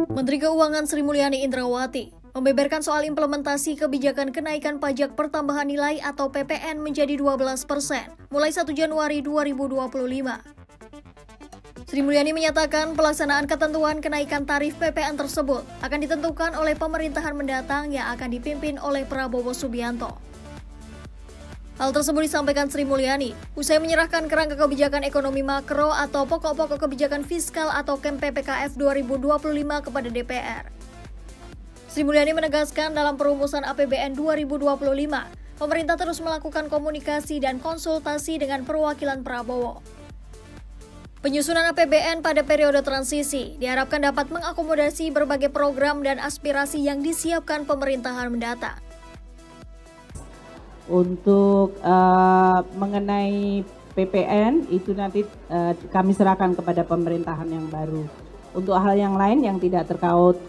Menteri Keuangan Sri Mulyani Indrawati membeberkan soal implementasi kebijakan kenaikan pajak pertambahan nilai atau PPN menjadi 12% mulai 1 Januari 2025. Sri Mulyani menyatakan pelaksanaan ketentuan kenaikan tarif PPN tersebut akan ditentukan oleh pemerintahan mendatang yang akan dipimpin oleh Prabowo Subianto. Hal tersebut disampaikan Sri Mulyani usai menyerahkan kerangka kebijakan ekonomi makro atau pokok-pokok kebijakan fiskal atau KEM PPKF 2025 kepada DPR. Sri Mulyani menegaskan dalam perumusan APBN 2025, pemerintah terus melakukan komunikasi dan konsultasi dengan perwakilan Prabowo. Penyusunan APBN pada periode transisi diharapkan dapat mengakomodasi berbagai program dan aspirasi yang disiapkan pemerintahan mendatang. Untuk mengenai PPN itu nanti kami serahkan kepada pemerintahan yang baru. Untuk hal yang lain yang tidak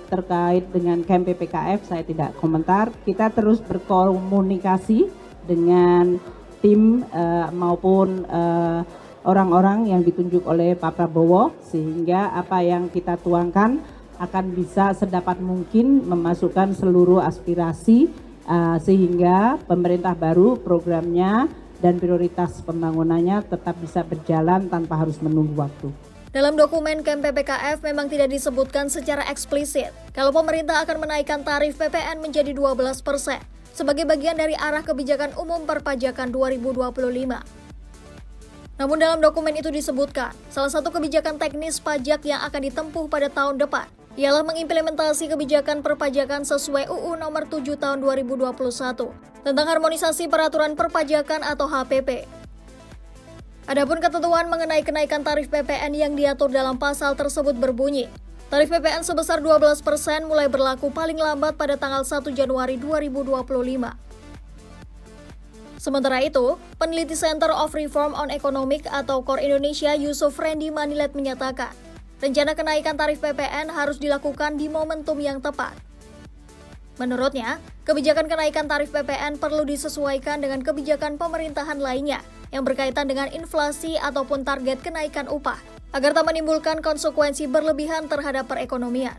terkait dengan KEM PPKF saya tidak komentar. Kita terus berkomunikasi dengan tim maupun orang-orang yang ditunjuk oleh Pak Prabowo sehingga apa yang kita tuangkan akan bisa sedapat mungkin memasukkan seluruh aspirasi sehingga pemerintah baru programnya dan prioritas pembangunannya tetap bisa berjalan tanpa harus menunggu waktu. Dalam dokumen KEM PPKF memang tidak disebutkan secara eksplisit kalau pemerintah akan menaikkan tarif PPN menjadi 12% sebagai bagian dari arah kebijakan umum perpajakan 2025. Namun dalam dokumen itu disebutkan salah satu kebijakan teknis pajak yang akan ditempuh pada tahun depan ialah mengimplementasi kebijakan perpajakan sesuai UU Nomor 7 Tahun 2021 tentang harmonisasi peraturan perpajakan atau HPP. Adapun ketentuan mengenai kenaikan tarif PPN yang diatur dalam pasal tersebut berbunyi, tarif PPN sebesar 12% mulai berlaku paling lambat pada tanggal 1 Januari 2025. Sementara itu, peneliti Center of Reform on Economic atau KOR Indonesia Yusuf Randy Manilet menyatakan, rencana kenaikan tarif PPN harus dilakukan di momentum yang tepat. Menurutnya, kebijakan kenaikan tarif PPN perlu disesuaikan dengan kebijakan pemerintahan lainnya yang berkaitan dengan inflasi ataupun target kenaikan upah, agar tak menimbulkan konsekuensi berlebihan terhadap perekonomian.